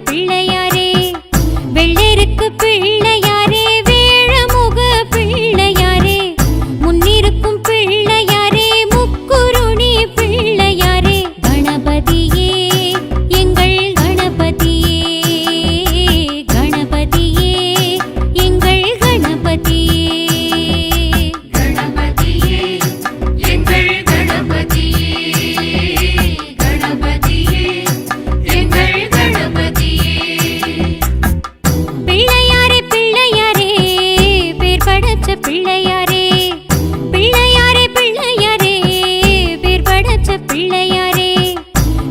பிள்ளையாரே வெள்ளெருக்கு பிள்ளையாரே வேழமுக பிள்ளையாரே முன்னிருக்கும் பிள்ளையாரே முக்குருணி பிள்ளையாரே கணபதியே எங்கள் கணபதியே கணபதியே எங்கள் கணபதியே கணபதியே எங்கள் கணபதியே கணபதியே எங்கள் கணபதியே பிள்ளையாரே பிள்ளையாரே பேர் படைச்ச பிள்ளையாரே பிள்ளையாரே பிள்ளையாரே பேர் படைச்ச பிள்ளையாரே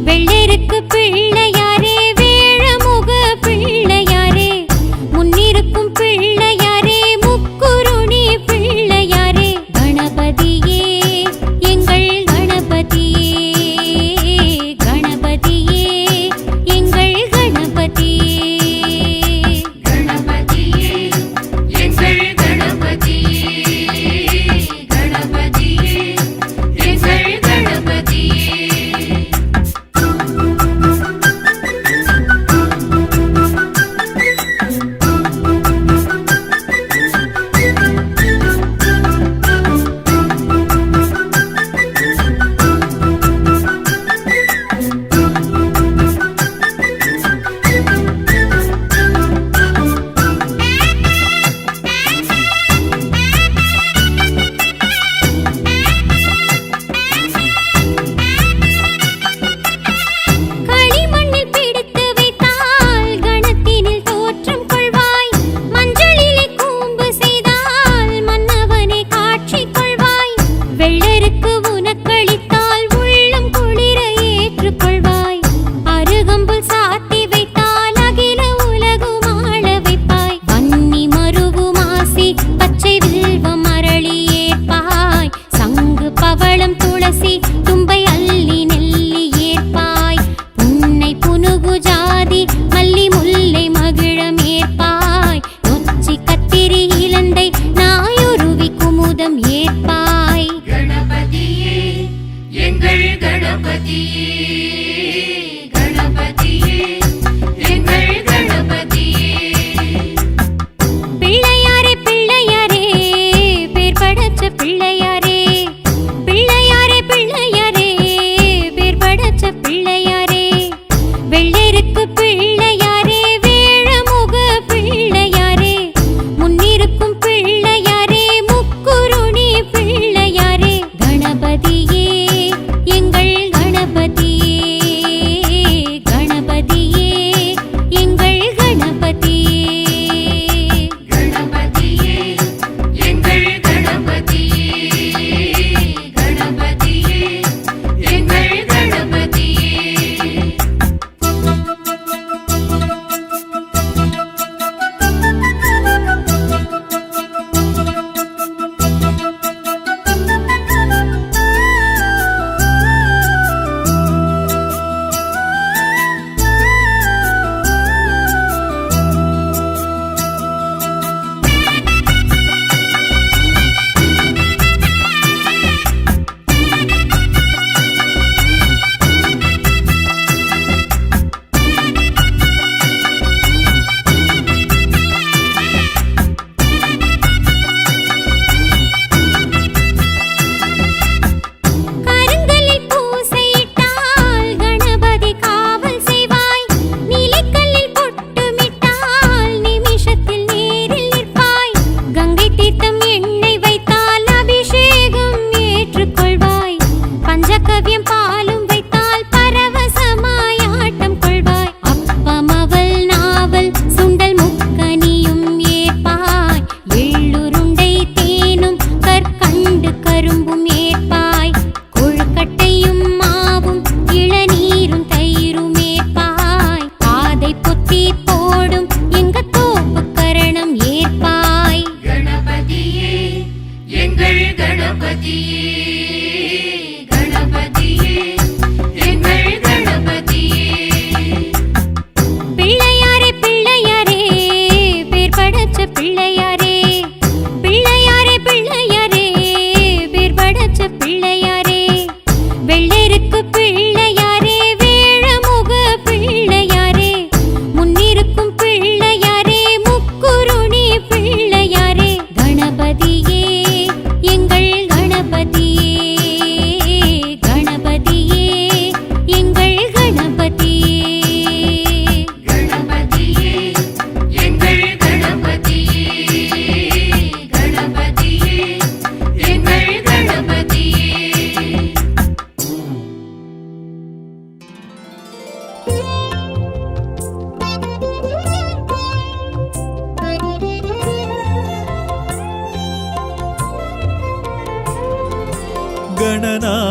வெள்ளெருக்கு பிள்ளையாரே வேழமுக பிள்ளையாரே முன்னிருக்கும் பிள்ளையாரே முக்குருணி பிள்ளையாரே கணபதியே எங்கள் கணபதியே கணபதியே எங்கள் கணபதியே கணபதியே எங்கள் கணபதியே கணபதியே எங்கள் கணபதியே களிமண்ணில் பிடித்து வைத்தால் கணத்தினில் தோற்றம் கொள்வாய் மஞ்சளிலே கூம்பு செய்தால் மன்னவனே காட்சி கொள்வாய் வெள்ளெருக்கு உனக்களித்தால் உள்ளம் குளிர ஏற்றுக்கொள்வாய் அருகம்புல் சாத்தி வைத்தால் அகில உலகும் ஆள வைப்பாய் வன்னி மருகு மாசி பச்சை வில்வம் அரளி ஏற்பாய் சங்கு பவளம் துளசி தும்பை அல்லி நெல்லி ஏற்பாய் புன்னை புனுகு ஜாதி மல்லி முல்லை மகிழம் ஏற்பாய் நொச்சி கத்திரி இலந்தை நாயுருவி குமுதம் ஏற்பாய் கணபதியே எங்கள் கணபதியே கணபதியே எங்கள் கணபதியே பிள்ளையாரே பிள்ளையாரே பேர் படைச்ச பிள்ளையாரே பிள்ளையாரே பிள்ளையாரே பேர் படைச்ச பிள்ளையாரே வெள்ளெருக்கு பிள்ளையாரே வேழமுக பிள்ளையாரே முன்னிருக்கும் பிள்ளையாரே முக்குருணி பிள்ளையாரே கணபதியே எங்கள் கணபதியே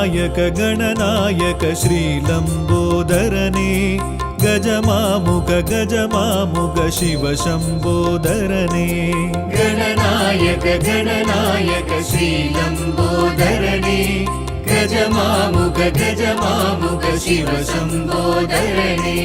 गणनायक गणनायक श्रीलम्बोदरने गजमामुख गजमामुख शिव शम्बोदरने गणनायक गणनायक श्रीलम्बोदरने गजमामुख गजमामुख शिव शम्बोदरने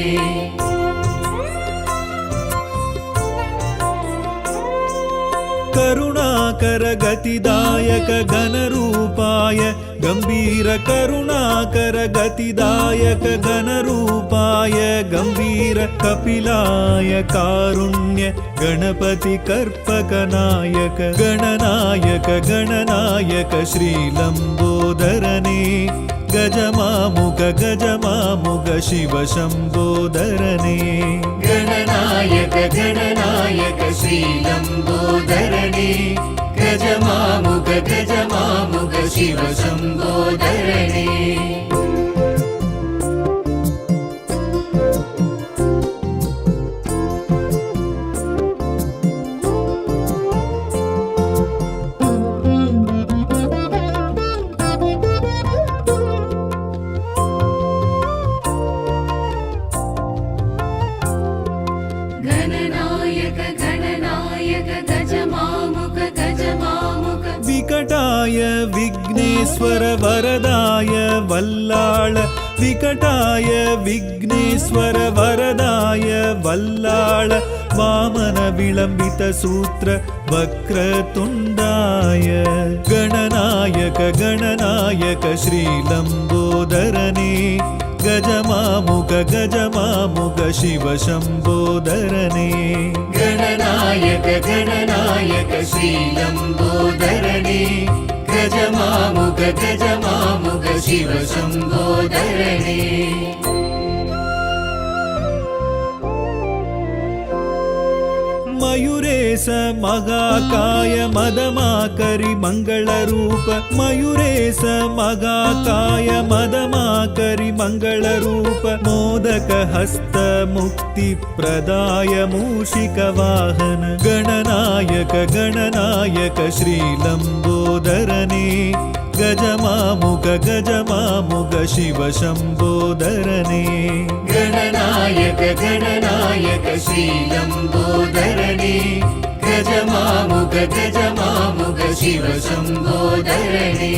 करुणाकर गतिदायक घनरूपाय गंभीर करुणाकर गतिदायक घनरूपाय गंभीर कपिलाय कारुण्य गणपति कर्पकनायक गणनायक गणनायक श्रीलम्बोदरने गजमामुख गजमामुख शिव शम्बोदरने गणनायक गणनायक श्रीलम्बोदरने गजमामुख गजमामुख शिव शम्बोदरने गणनायक गणनायक गजमामुख गजमामुख विकटाय विघ्नेश्वर वरदाय वल्लाळ विकटाय विघ्नेश्वर वरदाय वल्लाळ वामन विलम्बित सूत्र वक्रतुण्डाय गणनायक गणनायक श्रीलम्बोदरने गजमामुख गजमामुख शिव शम्बोदरने गणनायक गणनायक श्रीलम्बोदरने गजमामुख गजमामुख शिव शम्बोदरने मयूरेश मगाकाय मदमाकरि मंगलरूप मयूरेश मगाकाय मदमाकरि मंगलरूप मोदक हस्त मुक्ति प्रदाय मूषिक वाहन गणनायक गणनायक श्रीलम्बोदरने गजमामुख गजमामुख शिव शम्बोदरने गणनायक गणनायक श्रीलम्बोदरने गजमामुख गजमामुख शिव शम्बोदरने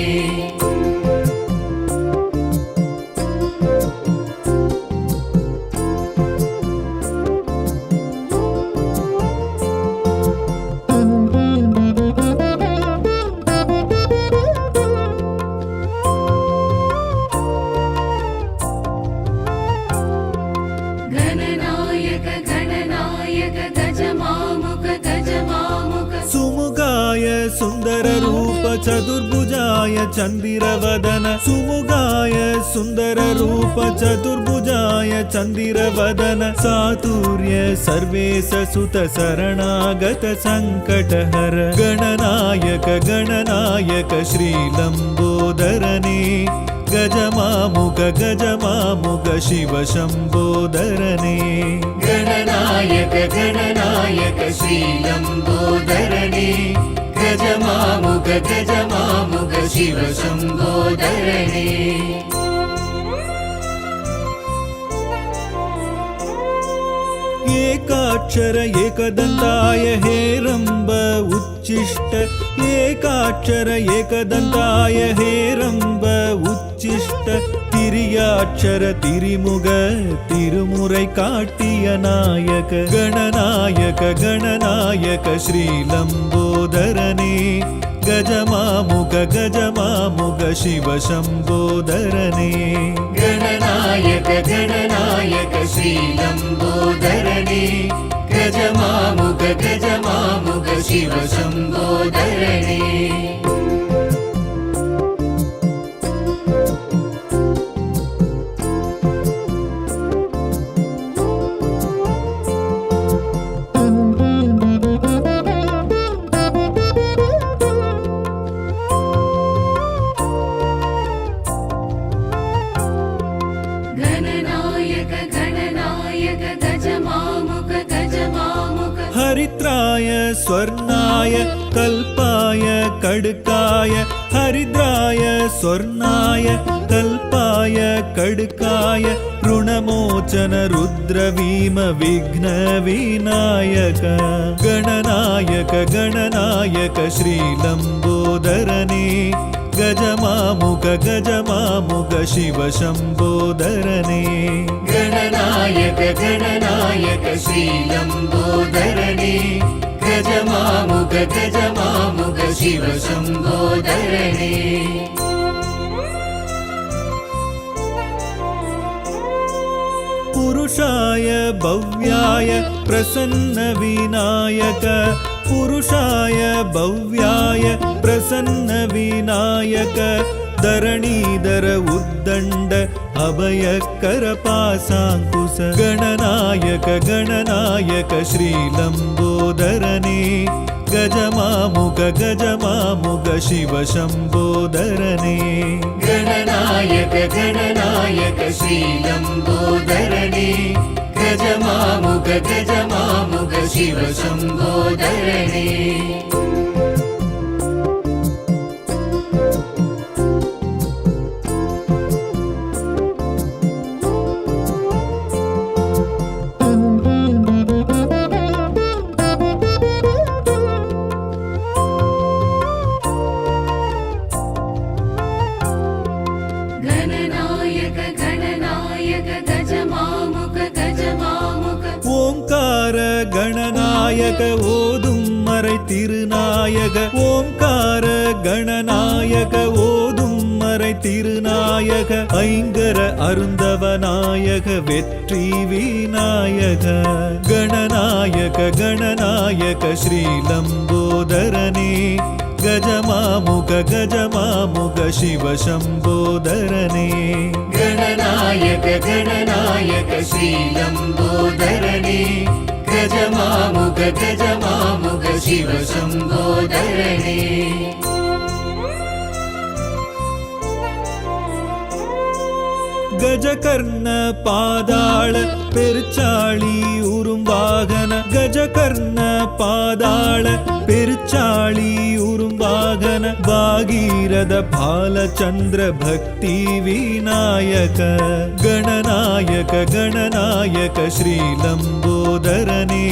गणनायक गणनायक गजमामुख गजमामुख सुमुखाय सुंदर रूप चतुर्भुजाय चंदिरवदन सुमुखाय सुंदर रूप चतुर्भुजाय चंदिरवदन सातुर्य सर्वेश सुत शरणागत संकटहर गणनायक गणनायक श्रीलम्बोदरने गजमामुख गजमामुख शिव शम्बोदरने गणनायक गणनायक श्रीलम्बोदरने गजमामुख गजमामुख शिव शम्बोदरने एकाक्षर एकदन्ताय हेरम्ब उच्चिष्ट एकाक्षर एकदन्ताय हेरम्ब उच्चिष्ट तिरियाक्षर तिरिमुग तिरुमुरै काटिय नायक गणनायक गणनायक श्रीलम्बोदरने गजमामुख गजमामुख शिव शम्बोदरने गणनायक गणनायक श्रीलम्बोदरने गजमामुख गजमामुख शिव शम्बोदरने गणनायक गणनायक गजमामुख गजमामुख हरित्राय स्वर्णाय कल्पाय कडकाय दरिद्राय स्वर्णाय कल्पाय कड्काय ऋणमोचन रुद्रवीम विघ्नविनायक गणनायक गणनायक श्रीलम्बोदरने गजमामुग गजमामुग शिव शम्बोदरने गणनायक गणनायक श्रीलम्बोदरने गजमामुग गजमामुग शिव शम्बोदरने पुरुषाय भव्याय प्रसन्न विनायक पुरुषाय भव्याय प्रसन्न विनायक धरणीधर उद्दण्ड अभयकर पासाङ्कुश गणनायक गणनायक श्रीलम्बोदरने गजमामुग गजमामुग शिव शम्बोदरने गणनायक गणनायक श्रीलम्बोदरने गजमामुग गजमामुग शिव शम्बोदरने गणनायक गणनायक गजमामुग गजमामुग ஓங்கார கணநாயக ஓதும் மறை திருநாயக ஓங்கார கணநாயக ஓதும் மறை திருநாயக ஐங்கர அருந்தவநாயக வெற்றி விநாயக கணநாயக கணநாயக ஸ்ரீலம்போதரனே गजमामुग गजमामुग शिव शम्बोदरने गणनायक गणनायक श्रीलम्बोदरने गजमामुग गजमामुग शिव शम्बोदरने गजकर्ण पादाळ पेर्चाळी उरुंवाहन गजकर्ण पादाळ पेर्चाळी उरुंवाहन भागीरथ बालचन्द्र भक्ति विनायक गणनायक गणनायक श्रीलम्बोदरने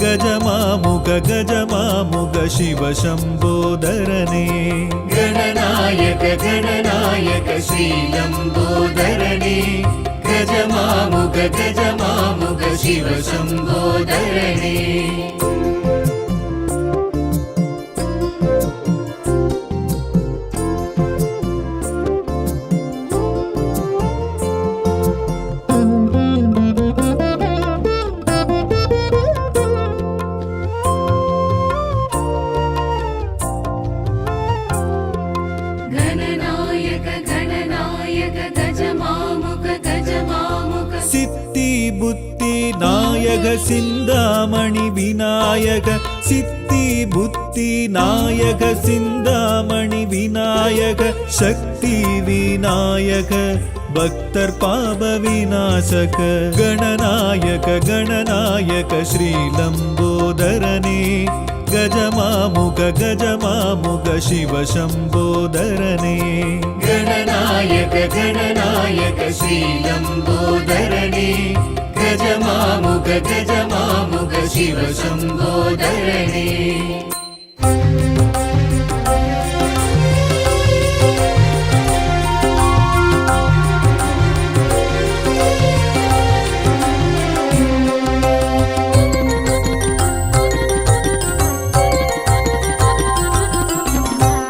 गजमामुग गजमामुग शिव शम्बोदरने गणनायक गणनायक श्रीलम्बोदरने गजमामुग गजमामुग शिव शम्बोदरने गणनायक गणनायक गजमामुग गजमामुग सिद्धि बुद्धि नायक सिन्दामणि विनायक सिद्धि बुद्धि नायक सिन्दामणि विनायक शक्ति विनायक भक्तर पाप विनाशक गणनायक गणनायक श्रीलम्बोदरने गजमामुग गजमामुग शिव शम्बोदरने गणनायक गणनायक श्रीलम्बोदरने गजमामुग गजमामुग शिव शम्बोदरने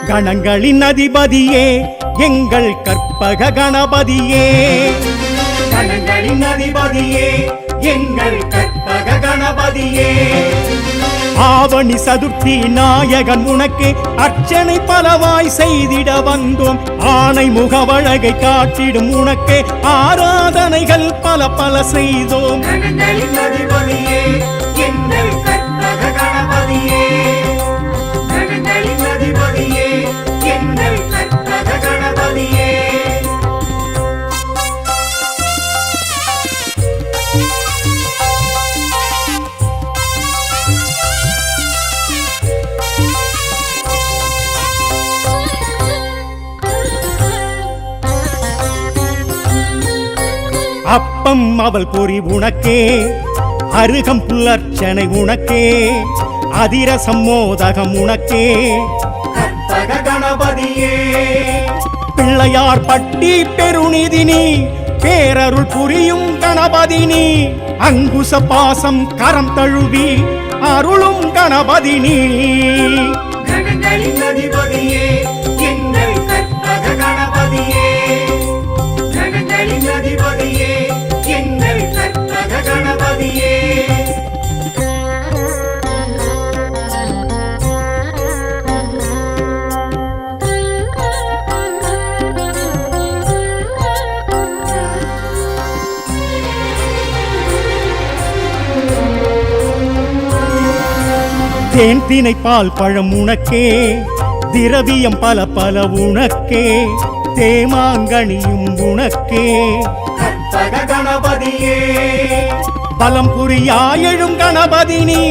கணங்களின் அதிபதியே எங்கள் கற்பக கணபதியே கணங்களின் அதிபதியே எங்கள் கற்பக கணபதியே ஆவணி சதுர்த்தி நாயகன் உனக்கு அர்ச்சனை பலவாய் செய்திட வந்தோம் ஆணை முகவழகை காட்டிடும் உனக்கு ஆராதனைகள் பல பல செய்தோம் கணங்களின் அதிபதியே எங்கள் கற்பக கணபதியே கணங்களின் அதிபதியே எங்கள் கற்பக கணபதியே அப்பம் அவள் பொறி உனக்கே, அருகம் புல்லர்ச்சனை உனக்கே, அதிரசம் மோதகம் உனக்கே, கற்பக கணபதியே. பிள்ளையார் பட்டி பெருநிதினி, பேரருள் புரியும் கணபதினி, அங்குச பாசம் கரம் தழுவி அருளும் கணபதினி. கணங்களின் அதிபதியே எங்கள் கற்பக கணபதியே, கணங்களின் அதிபதியே எங்கள் கற்பக கணபதியே. தேன் தினை பால் பழம் உனக்கே, திரவியம் பல பல உனக்கே, தேமாங்கனியும் உனக்கே, கற்பக கணபதியே. பலம் புரியாயெழும் கணபதினி,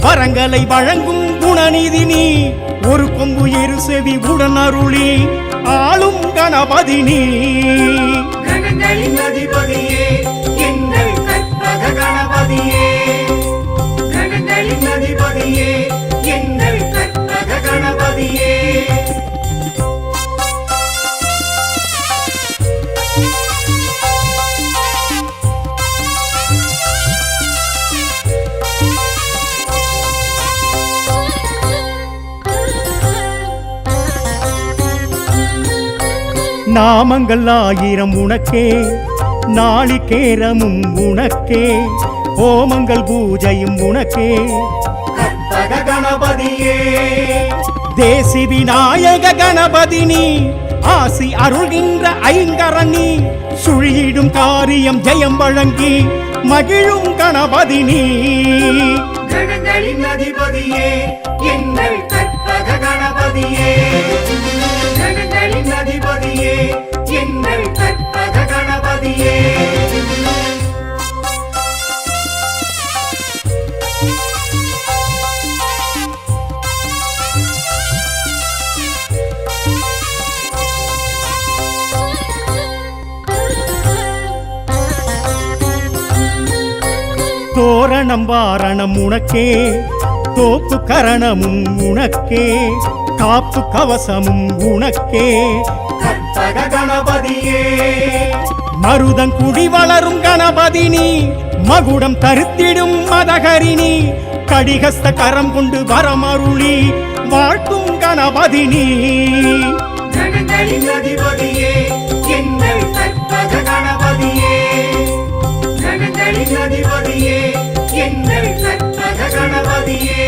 வரங்களை வழங்கும் குணநிதினி, ஒரு கொம்பு இரு செவி உடன் அருளி ஆளும் கணபதினி. கணங்களின் அதிபதியே எங்கள் கற்பக கணபதியே, கணங்களின் அதிபதியே எங்கள் கற்பக கணபதியே. நாமங்கள் ஆயிரம் உனக்கே, நாளிகேரமும் உனக்கே, ஹோமங்கள் பூஜையும் உனக்கே, கற்பக கணபதியே. தேசி விநாயக கணபதினி, ஆசி அருள்கின்ற ஐங்கரணி, சுழியிடும் காரியம் ஜெயம் வழங்கி மகிழும் கணபதினி. கணங்களின் அதிபதியே எங்கள் கற்பக கணபதியே, கணங்களின் அதிபதியே எங்கள் கற்பக கணபதியே. தோரணம் வாரணம் உனக்கே, தோப்பு கரணமும் உனக்கே, காப்பு கவசமும் உனக்கே, கற்பக கணபதியே. மருதங்குடி வளரும் கணபதினி, மகுடம் தருத்திடும் மதகரினி, கடிகஸ்த கரம் கொண்டு வரமருளி வாழ்த்தும் கணபதினி. கணங்களின் அதிபதியே எங்கள் கற்பக கணபதியே, கணங்களின் அதிபதியே எங்கள் கற்பக கணபதியே.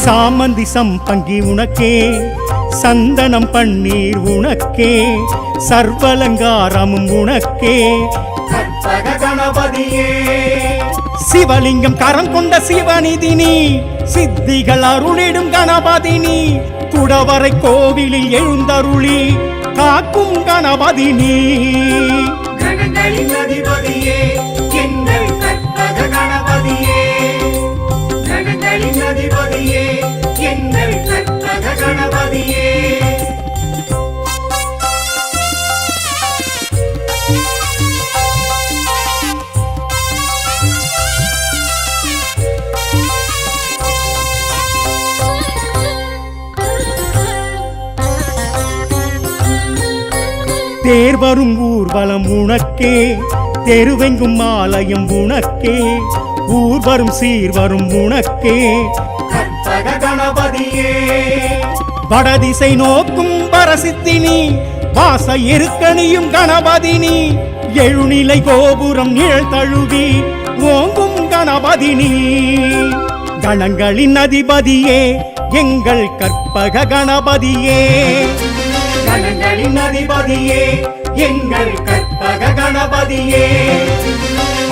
சாமந்தி சம்பங்கி உனக்கே, சந்தனம் பன்னீர் உனக்கே, சர்வலங்காரமும் உனக்கே, கற்பக கணபதியே. சிவலிங்கம் கரம் கொண்ட சிவநிதினி, சித்திகள் அருளிடும் கணபதினி, குடவரை கோவிலில் எழுந்தருளி காக்கும் கணபதினி. கணங்களின் அதிபதியே எங்கள் கற்பக கணபதியே, கணங்களின் அதிபதியே எங்கள் கற்பக கணபதியே. தேர் வரும் ஊர்வலம் உனக்கே, தெருவெங்கும் ஆலயம் உனக்கே, ஊர் வரும் சீர் வரும் உனக்கே, கற்பக கணபதியே. வடதிசை நோக்கும் பரசித்தினி, வாச இருக்கணியும் கணபதினி, எழுநிலை கோபுரம் நிழல் தழுவி ஓங்கும் கணபதினி. கணங்களின் அதிபதியே எங்கள் கற்பக கணபதியே, கணங்களின் அதிபதியே எங்கள் கற்பக கணபதியே,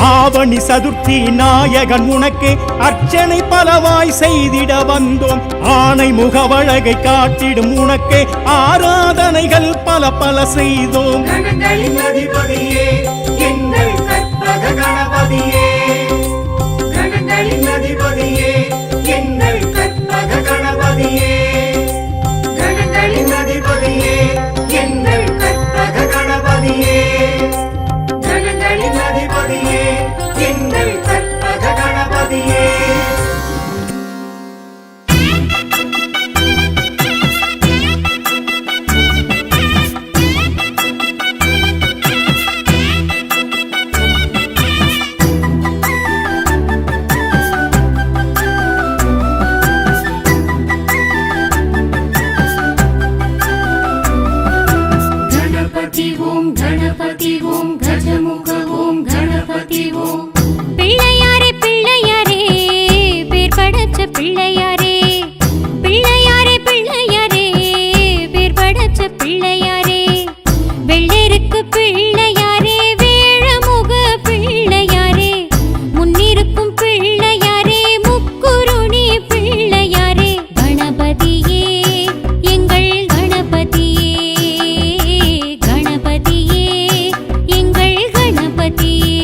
ஆவணி சதுர்த்தி நாயகன் உனக்கு அர்ச்சனை பலவாய் செய்திட வந்தோம். ஆனை முகவழகை காட்டிடும் உனக்கு ஆராதனைகள் பல பல செய்தோம். கணங்களின் அதிபதியே எங்கள் கற்பக கணபதியே, கணங்களின் அதிபதியே எங்கள் கற்பக கணபதியே, கணங்களின் அதிபதியே எங்கள் கற்பக கணபதியே, கணங்களின் அதிபதியே எங்கள் கற்பக கணபதியே. गणपति ओम गजमुख ओम गणपति ओम. பிள்ளையாரே பிள்ளையாரே பேர் படைச்ச பிள்ளையாரே, பிள்ளையாரே பிள்ளையாரே பேர் படைச்ச பிள்ளையாரே, வெள்ளேருக்கு பிள்ளையாரே வேழமுக பிள்ளையாரே, முன்னிருக்கும் பிள்ளையாரே முக்குருணி பிள்ளையாரே, கணபதியே எங்கள் கணபதியே, கணபதியே எங்கள் கணபதியே.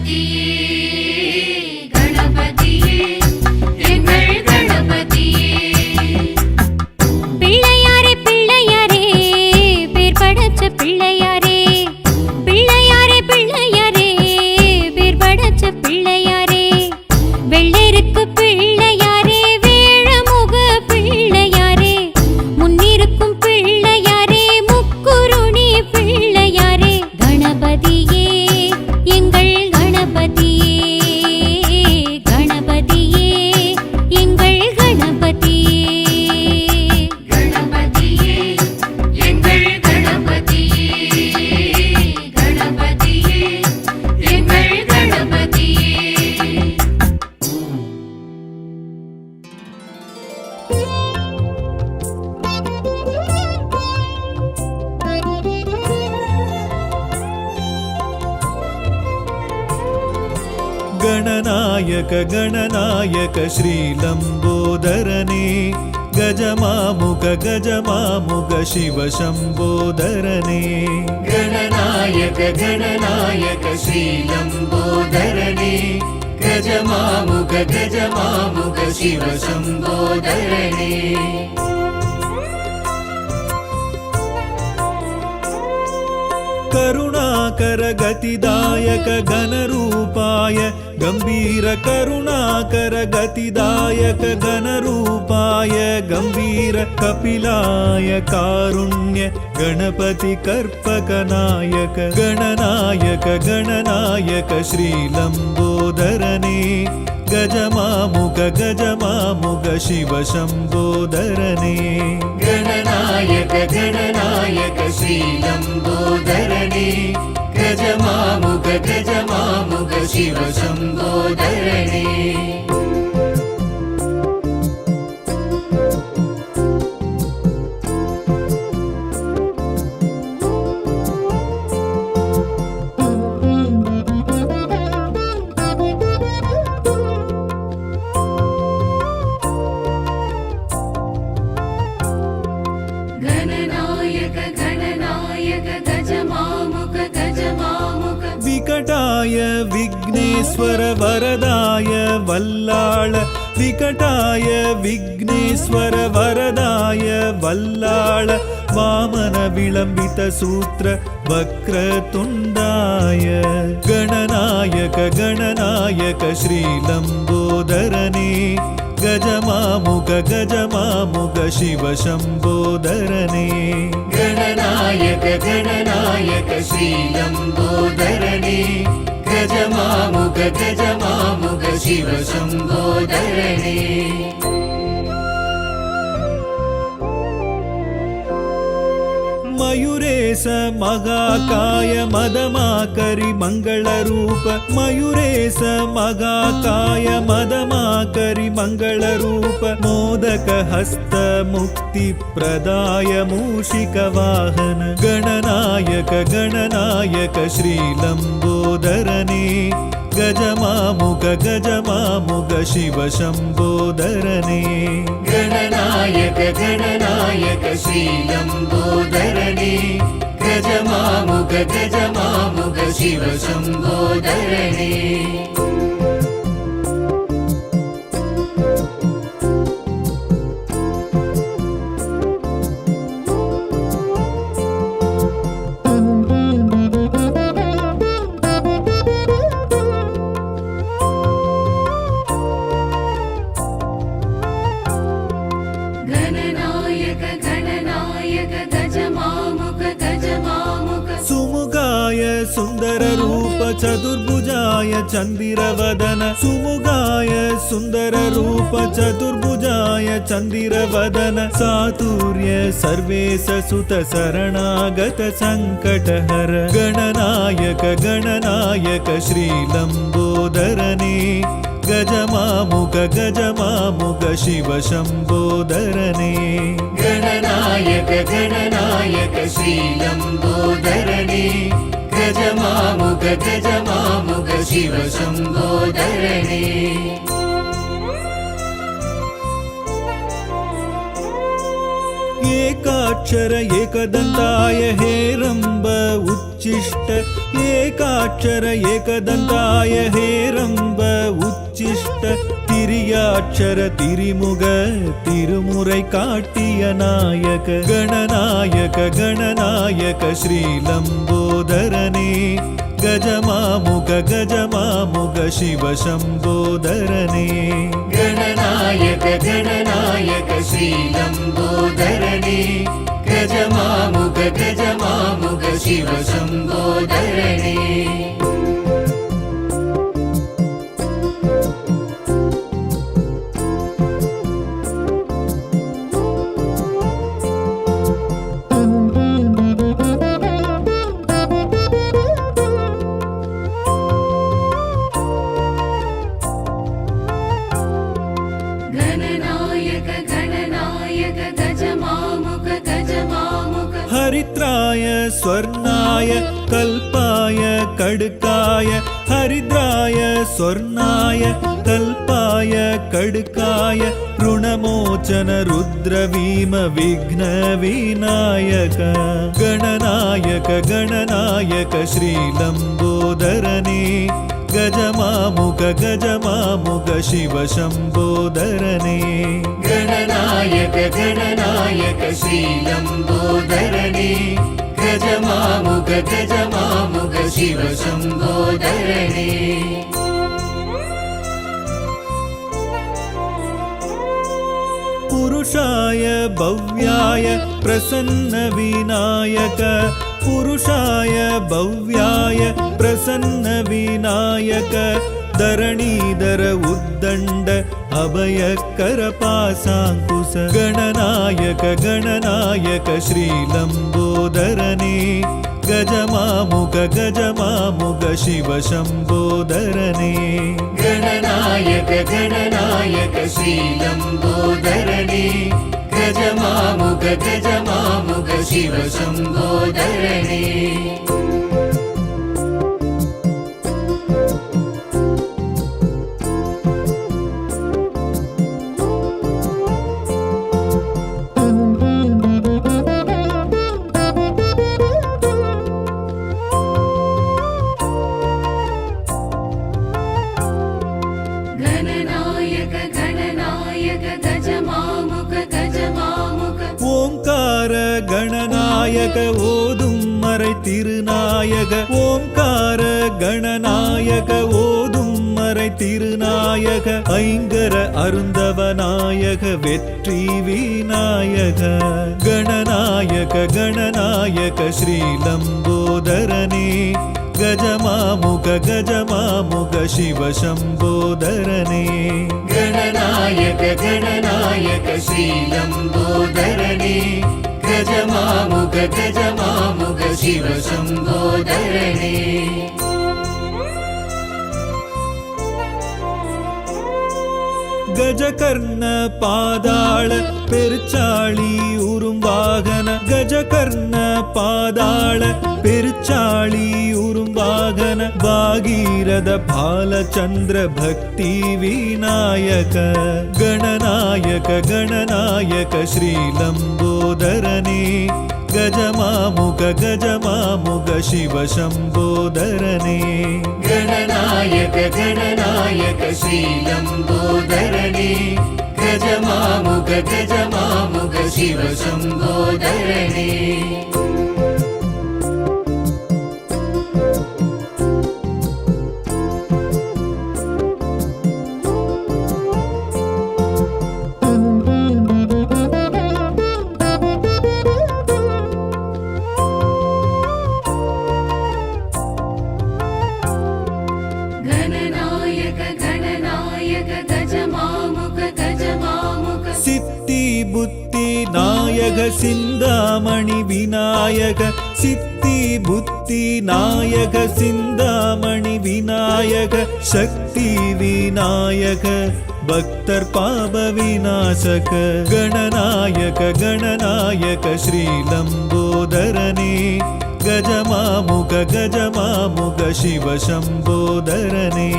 கணபதியே கணபதியே எங்கள் கணபதியே. பிள்ளையாரே பிள்ளையாரே பேர் படைச்ச பிள்ளையாரே, பிள்ளையாரே பிள்ளையாரே பேர் படைச்ச பிள்ளையாரே, வெள்ளருக்கு பிள்ளையாரே வேழமுக பிள்ளையாரே, முன்னிருக்கும் பிள்ளையாரே முக்குருணி பிள்ளையாரே, கணபதியே எங்கள் கணபதியே, கணபதியே எங்கள் கணபதியே. கணபதியே எங்கள் கணபதியே கணபதியே எங்கள் கணபதியே. गणनायक गणनायक श्रीलम्बोदरने गजमामुख गजमामुख शिवशम्बोदरने. गणनायक गणनायक श्रीलम्बोदरने गजमामुख गजमामुख शिवशम्बोदरने. करुणाकर गतिदायक घनरूपाय गम्भीर करुणाकर गतिदायक घनरूपाय गम्भीर कपिलाय कारुण्य गणपति कर्पकनायक गणनायक गणनायक श्रीलम्बोदरने गजमामुख गजमामुख शिवशम्बोदरने. गणनायक गणनायक श्रीलम्बोदरने गजमामुख गजमामुख शिवशम्बोदरने. गणनायक गणनायक गजमामुख गजमामुख विकटाय विघ्नेश्वर वरदाय वल्लाळ विकटाय विघ्नेश्वर वरदाय वल्लाळ वामन विलम्बित सूत्र वक्रतुण्डाय गणनायक गणनायक श्रीलम्बोदरने गजमामुख गजमामुख शिवशम्बोदरने. गणनायक गणनायक श्रीलम्बोदरने गजमामुख गजमामुख शिवशम्बोदरने. मयूरेश मगाकाय मदमाकरि मङ्गलरूप मयूरेश मगाकाय मदमाकरि मङ्गलरूप मोदक हस्त मुक्तिप्रदाय मूषिकवाहन गणनायक गणनायक श्रीलम्बोदरने गजमामुख गजमामुख शिवशम्बोदरने. गणनायक गणनायक श्रीलम्बोदरने गजमामुख गजमामुख शिवशम्बोदरने. गणनायक गणनायक गजमामुख गजमामुख सुमुगाय सुन्दर रूप चतुर्भुजाय चन्दिरवदन सुमुगाय सुन्दर रूप चतुर्भुजाय चन्दिरवदन सातुर्य सर्वेश सुत शरणागत सङ्कटहर गणनायक गणनायक श्रीलम्बोदरने गजमामुख गजमामुख शिवशम्बोदरने. गणनायक गणनायक श्रीलम्बोदरने गजमामुख गजमामुख शिवशम्बोदरने. एकाक्षर एकदन्ताय हेरम्ब उच्चिष्ट एक ஏகாட்சர ஏகதந்தாய ஹேரம்ப உச்சிஷ்ட திரியாட்சர திரிமுக திருமுறை காட்டிய நாயக கணநாயக கணநாயக ஸ்ரீலம்போதரனே கஜமாமுக சிவ சம்போதரனே गणनायक गणनायक श्रीलम्बोदरणे गजमामुग शिव शम्बोदरणे हरिद्राय स्वर्णाय कल्पाय कड़काय हरिद्राय स्वर्णाय कल्पाय कड़काय ऋणमोचन रुद्रवीम विघ्न विनायक गणनायक गणनायक श्रीलम्बोदरने गजमामुग शिव शम्बोदरने गणनायक गणनायक श्रीलम्बोदरणे गजमामुग शिव शम्बोदरणे पुरुषाय भव्याय प्रसन्न विनायक पुरुषाय भव्याय प्रसन्न विनायक धरणीधर उद्दण्ड अभयकर पासाङ्कुश गणनायक गणनायक श्रीलम्बोदरने गजमामुग शिव शम्बोदरने गणनायक गणनायक श्रीलम्बोदरने गजमामुग शिव शम्बोदरने ஓம்கார கணநாயக ஓதும் மறை திருநாயக ஓம்கார கணநாயக ஓதும் மறை திருநாயக ஐங்கர அருந்தவநாயக வெற்றி விநாயக கணநாயக கணநாயக ஸ்ரீலம்போதரனே गजमामुग शिव शम्बोदरने गणनायक गणनायक श्रीलम्बोदरने गजमामुग शिव शम्बोदरने गजकर्ण पादाळ पेरुचाळी उरुम वाहन गजकर्ण पादाळ पेरुचाळी उरुम वाहन भागीरथ बालचन्द्र भक्ति विनायक गणनायक गणनायक श्रीलम्बोदरने गजमामुग शिव शम्बोदरने गणनायक गणनायक श्रीलम्बोदरने गजमामुग शिव शम्बोदरने नायक सिन्दामणि विनायक सिद्धि बुद्धि नायक सिन्दामणि विनायक शक्ति विनायक भक्तर पाप विनाशक गणनायक गणनायक श्रीलम्बोदरने गजमामुग शिव शम्बोदरने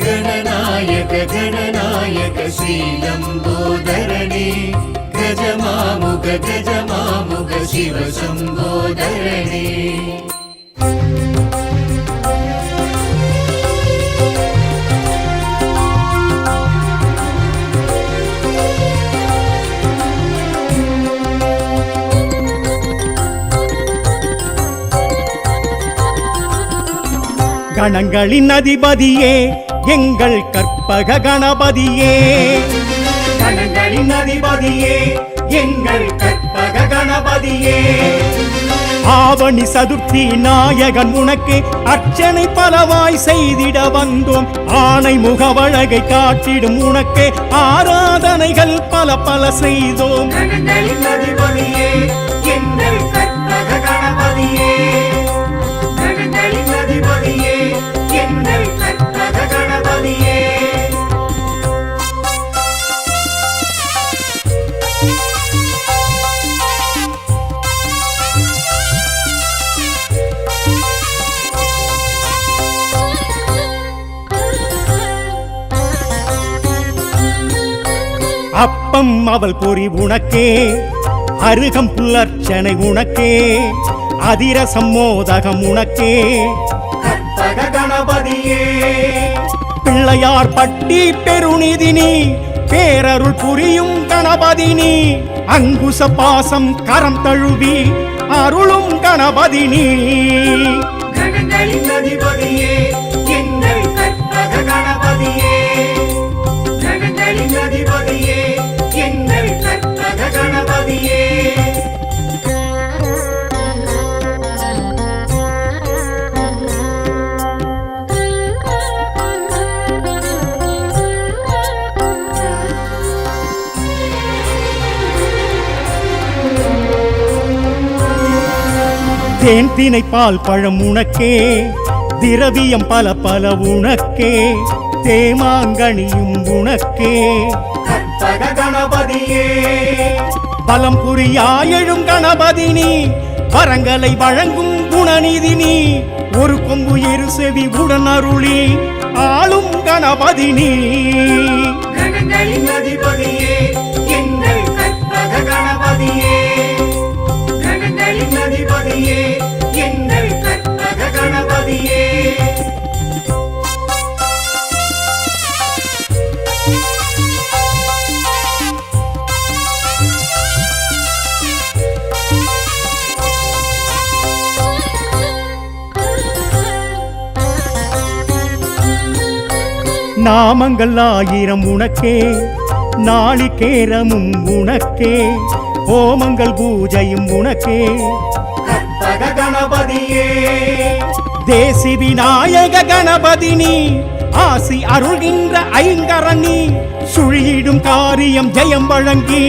गणनायक गणनायक श्रीलम्बोदरने गजमामुग शिव शम्बोदरने கணங்களின் அதிபதியே எங்கள் கற்பக கணபதியே கணங்களின் அதிபதியே எங்கள் கற்பக கணபதியே ஆவணி சதுர்த்தி நாயகன் உனக்கு அர்ச்சனை பலவாய் செய்திட வந்தோம் ஆணை முகவழகை காட்டிடும் உனக்கு ஆராதனைகள் பல பல செய்தோம் கணங்களின் அதிபதியே எங்கள் கற்பக கணபதியே கணங்களின் அதிபதியே எங்கள் கற்பக கணபதியே அப்பம் அவள் பொறி உனக்கே அருகம் புல்லர்ச்சனை உனக்கே அதிரசம் மோதகம் உனக்கே கற்பக கணபதியே பிள்ளையார் பட்டி பெருநிதினி பேரருள் புரியும் கணபதினி அங்குச பாசம் கரம் தழுவி அருளும் கணபதினி கணங்களின் அதிபதியே எங்கள் கற்பக கணபதியே கணங்களின் அதிபதியே எங்கள் கற்பக கணபதியே தேன் தினை பால் பழம் உனக்கே திரவியம் பல பல உனக்கே தேமாங்கனியும் உனக்கே கற்பக கணபதியே பலம் புரியாயெழும் கணபதினி வரங்களை வழங்கும் குணநிதினி ஒரு கொம்பு இரு செவி உடன் அருளி ஆளும் கணபதினி கணங்களின் அதிபதியே எங்கள் கற்பக கணபதியே கணங்களின் அதிபதியே எங்கள் கற்பக கணபதியே நாமங்கள் ஆயிரம் உனக்கே நாளிகேரமும் உனக்கே ஓமங்கள் பூஜையும் உனக்கே கற்பக கணபதியே தேசி விநாயக கணபதினி ஆசி அருள்கின்ற ஐங்கரணி சுழியிடும் காரியம் ஜெயம் வழங்கி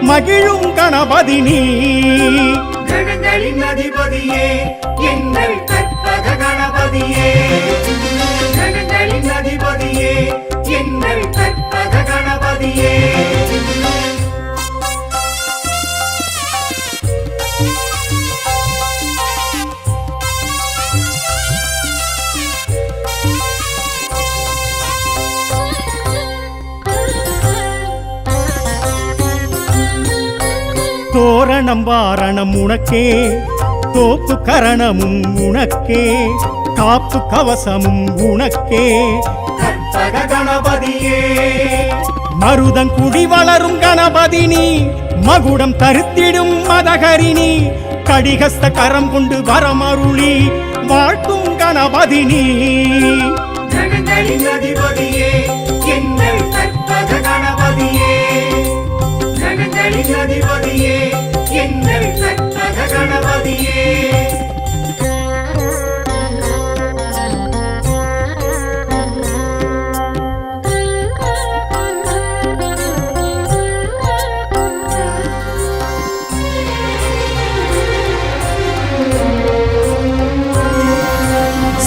மகிழும் கணபதினி கணங்களின் அதிபதியே எங்கள் கற்பக கணபதியே கணங்களின் அதிபதியே எங்கள் கற்பக கணபதியே தோரணம் வாரணம் உனக்கே தோப்பு கரணமும் உனக்கே காப்பு கவசமும் உனக்கே கற்பக கணபதியே மருதங்குடி வளரும் கணபதினி மகுடம் தருத்திடும் மதகரிணி கடிகஸ்த கரம் கொண்டு வரமருளி வாழ்த்தும் கணபதினி கணங்களின் அதிபதியே எங்கள் கற்பக கணபதியே கணங்களின் அதிபதியே எங்கள் கற்பக கணபதியே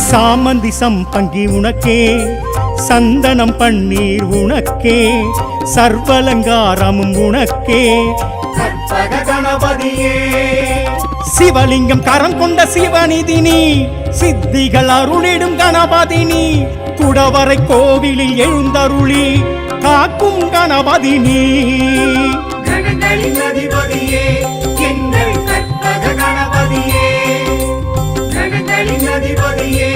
சாமந்தி சம்பங்கி உனக்கே சந்தனம் பன்னீர் உனக்கே சர்வலங்காரமும் உனக்கே கற்பக கணபதியே சிவலிங்கம் கரம் கொண்ட சிவநிதினி சித்திகள் அருளிடும் கணபதினி குடவரை கோவிலில் எழுந்தருளி காக்கும் கணபதினி கணங்களின் அதிபதியே எங்கள் கற்பக கணபதியே கணங்களின் அதிபதியே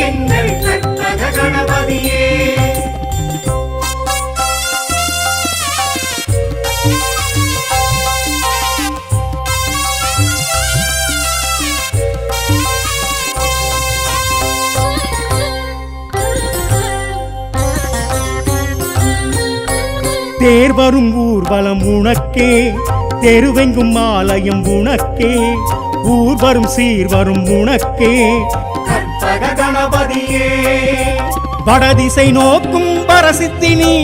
எங்கள் கற்பக கணபதியே தேர்வரும் ஊர்வலம் உனக்கே தெருவெங்கும் ஆலயம் உனக்கே ஊர்வரும் சீர்வரும் உனக்கே கற்பக கணபதியே வடதிசை நோக்கும் பரசித்தினி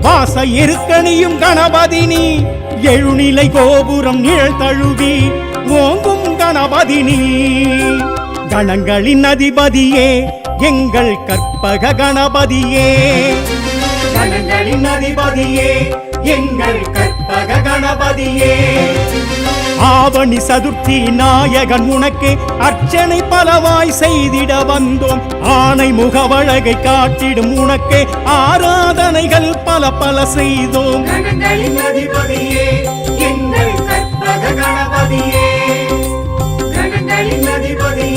வாச இருக்கணியும் கணபதினி எழுநிலை கோபுரம் நிழல் தழுவி ஓங்கும் கணபதினி கணங்களின் அதிபதியே எங்கள் கற்பக கணபதியே கணங்களின் அதிபதியே எங்கள் கற்பக கணபதியே ஆவணி சதுர்த்தி நாயகன் உனக்கு அர்ச்சனை பலவாய் செய்திட வந்தோம் ஆனை முகவழகை காட்டிடும் உனக்கு ஆராதனைகள் பல பல செய்தோம் கணங்களின் அதிபதியே எங்கள் கற்பக கணபதியே கணங்களின் அதிபதியே